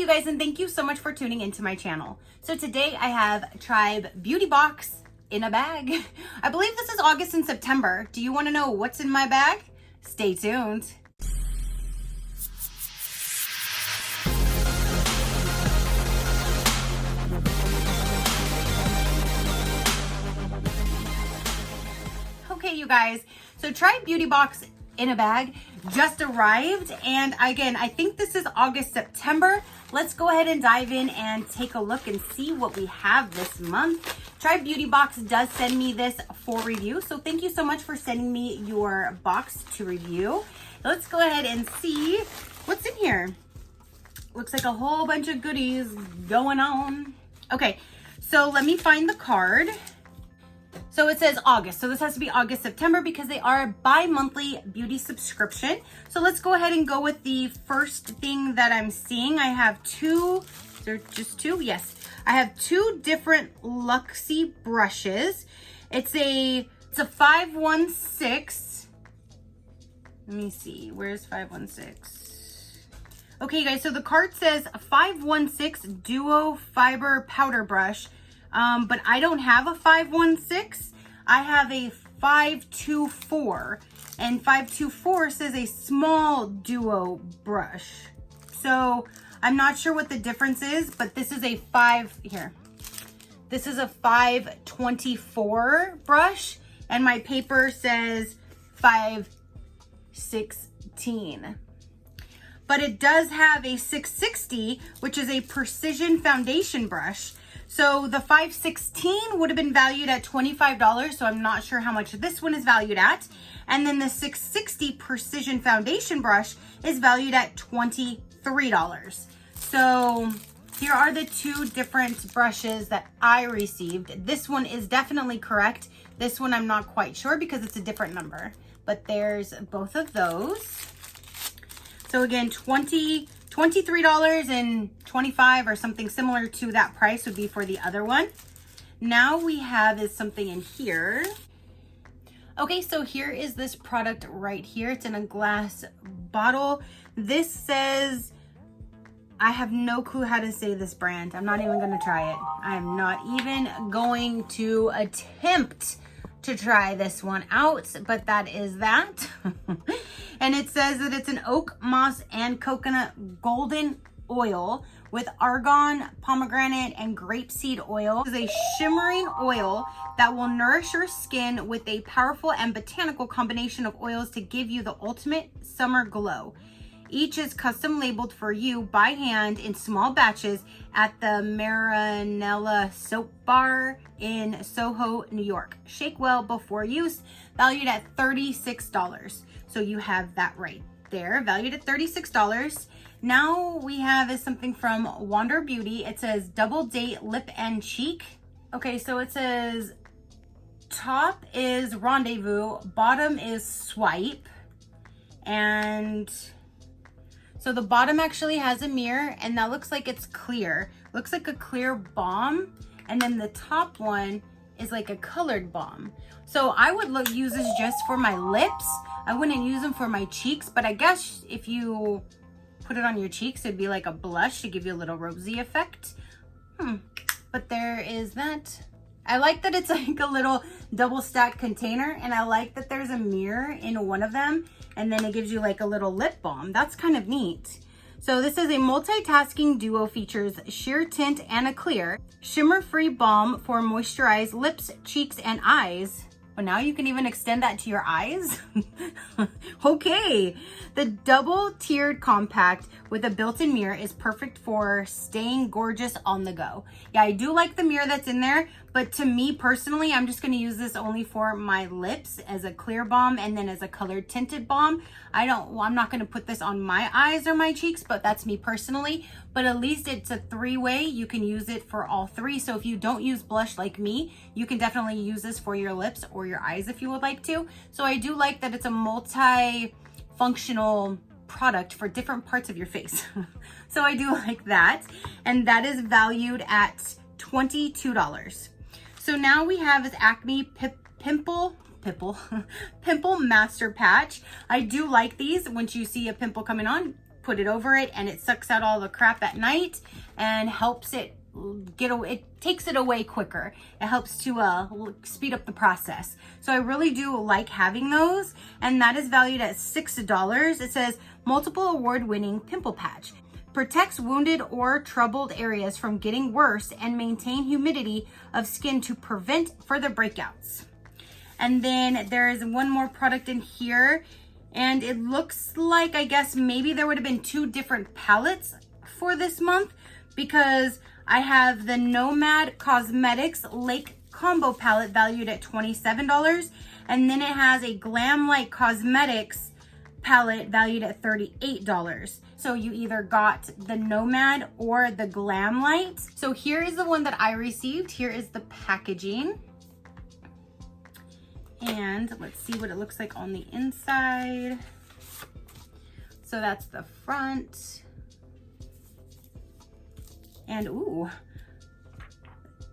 Hi you guys, and thank you so much for tuning into my channel. So today I have Tribe Beauty Box in a bag. I believe this is August and September. Do you want to know what's in my bag? Stay tuned. Okay, you guys, so Tribe Beauty Box in a bag just arrived, and again, I think this is August, September. Let's go ahead and dive in and take a look and see what we have this month. Tribe Beauty Box does send me this for review, so thank you so much for sending me your box to review. Let's go ahead and see what's in here. Looks like a whole bunch of goodies going on. Okay, so let me find the card. So it says August, so this has to be August, September because they are a bi-monthly beauty subscription. So let's go ahead and go with the first thing that I'm seeing. I have two, is there just two? Yes. I have two different Luxie brushes. It's a 516. Let me see, where's 516? Okay guys, so the card says 516 Duo Fiber Powder Brush. But I don't have a 516. I have a 524, and 524 says a small duo brush. So I'm not sure what the difference is, but this is a This is a 524 brush, and my paper says 516. But it does have a 660, which is a precision foundation brush. So the 516 would have been valued at $25, so I'm not sure how much this one is valued at. And then the 660 precision foundation brush is valued at $23. So here are the two different brushes that I received. This one is definitely correct. This one I'm not quite sure because it's a different number, but there's both of those. So again, $23.25 or something similar to that price would be for the other one. Now we have is something in here. Okay, so here is this product right here. It's in a glass bottle. This says, I have no clue how to say this brand. I'm not even gonna try it. I'm not even going to attempt to try this one out, but that is that. And it says that it's an oak, moss, and coconut golden oil with argan, pomegranate, and grapeseed oil. This is a shimmering oil that will nourish your skin with a powerful and botanical combination of oils to give you the ultimate summer glow. Each is custom labeled for you by hand in small batches at the Marinella Soap Bar in Soho, New York. Shake well before use, valued at $36. So you have that right there, valued at $36. Now we have is something from Wander Beauty. It says Double Date Lip and Cheek. Okay, so it says top is Rendezvous, bottom is Swipe, and so the bottom actually has a mirror, and that looks like it's clear. Looks like a clear balm, and then the top one is like a colored balm. So I would use this just for my lips. I wouldn't use them for my cheeks, but I guess if you put it on your cheeks, it'd be like a blush to give you a little rosy effect. But there is that. I like that it's like a little double stacked container, and I like that there's a mirror in one of them, and then it gives you like a little lip balm. That's kind of neat. So this is a multitasking duo, features sheer tint and a clear shimmer-free balm for moisturized lips, cheeks, and eyes. Well, now you can even extend that to your eyes. Okay. The double tiered compact with a built-in mirror is perfect for staying gorgeous on the go. Yeah, I do like the mirror that's in there, but to me personally, I'm just going to use this only for my lips as a clear balm and then as a colored tinted balm. I'm not going to put this on my eyes or my cheeks, but that's me personally. But at least it's a three-way. You can use it for all three. So if you don't use blush like me, you can definitely use this for your lips or your eyes if you would like to. So I do like that it's a multi-functional product for different parts of your face. So I do like that. And that is valued at $22. So now we have this Acme Pimple Master Patch. I do like these. Once you see a pimple coming on, put it over it, and it sucks out all the crap at night and helps it it takes it away quicker. It helps to speed up the process. So I really do like having those, and that is valued at $6. It says multiple award-winning pimple patch. Protects wounded or troubled areas from getting worse and maintain humidity of skin to prevent further breakouts. And then there is one more product in here, and it looks like, I guess maybe there would have been 2 different palettes for this month, because I have the Nomad Cosmetics Lake Combo Palette valued at $27, and then it has a Glam Light Cosmetics palette valued at $38. So you either got the Nomad or the Glam Light. So here is the one that I received. Here is the packaging. And let's see what it looks like on the inside. So that's the front. And ooh,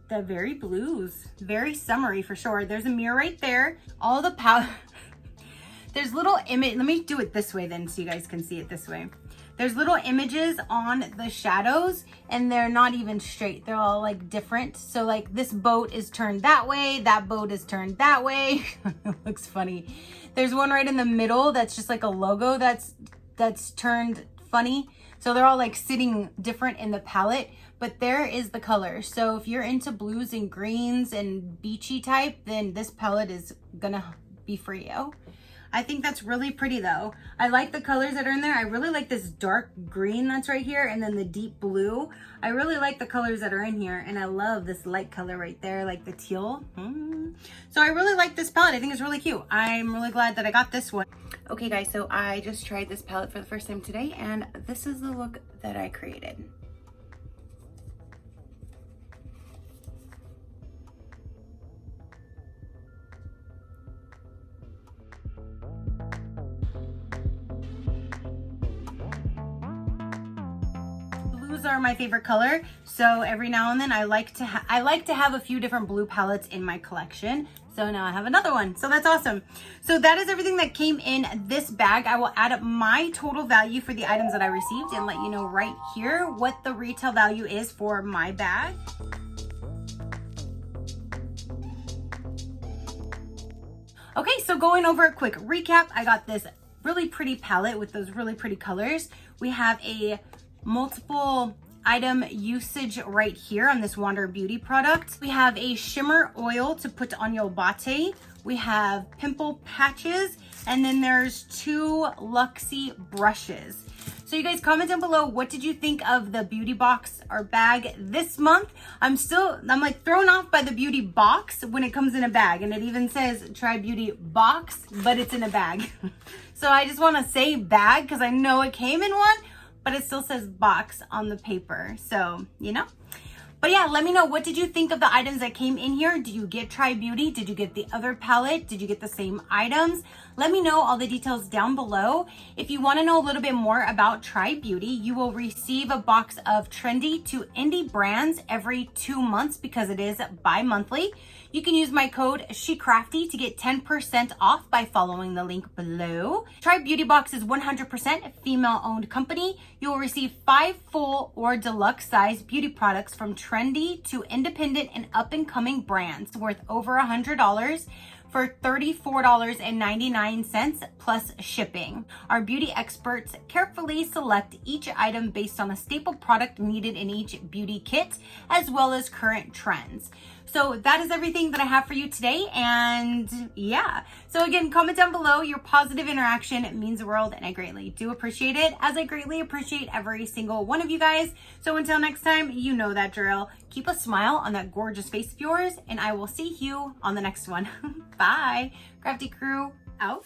the very blues, very summery for sure. There's a mirror right there. All the powder, there's little image. Let me do it this way then so you guys can see it this way. There's little images on the shadows, and they're not even straight. They're all like different. So like this boat is turned that way. That boat is turned that way. It looks funny. There's one right in the middle that's just like a logo that's turned funny. So they're all like sitting different in the palette, but there is the color. So if you're into blues and greens and beachy type, then this palette is gonna be for you. I think that's really pretty though. I like the colors that are in there. I really like this dark green that's right here, and then the deep blue. I really like the colors that are in here, and I love this light color right there, like the teal. So I really like this palette. I think it's really cute. I'm really glad that I got this one. Okay guys, so I just tried this palette for the first time today, and this is the look that I created. Blues are my favorite color, so every now and then I like to have a few different blue palettes in my collection. So now I have another one, so that's awesome. So that is everything that came in this bag. I will add up my total value for the items that I received and let you know right here what the retail value is for my bag. Okay, so going over a quick recap, I got this really pretty palette with those really pretty colors. We have a multiple item usage right here on this Wander Beauty product. We have a shimmer oil to put on your bate. We have pimple patches, and then there's 2 Luxie brushes. So you guys comment down below, what did you think of the beauty box or bag this month? I'm like thrown off by the beauty box when it comes in a bag, and it even says try beauty box, but it's in a bag. So I just want to say bag because I know it came in one, but it still says box on the paper. So, you know. But yeah, let me know, what did you think of the items that came in here? Did you get Try Beauty? Did you get the other palette? Did you get the same items? Let me know all the details down below. If you want to know a little bit more about Try Beauty, you will receive a box of trendy to indie brands every 2 months because it is bi-monthly. You can use my code SheCrafty to get 10% off by following the link below. Try Beauty Box is 100% female-owned company. You will receive 5 full or deluxe size beauty products from trendy to independent and up-and-coming brands worth over $100 for $34.99 plus shipping. Our beauty experts carefully select each item based on a staple product needed in each beauty kit, as well as current trends. So that is everything that I have for you today, and yeah. So again, comment down below. Your positive interaction means the world, and I greatly do appreciate it, as I greatly appreciate every single one of you guys. So until next time, you know that drill. Keep a smile on that gorgeous face of yours, and I will see you on the next one. Bye. Crafty crew, out.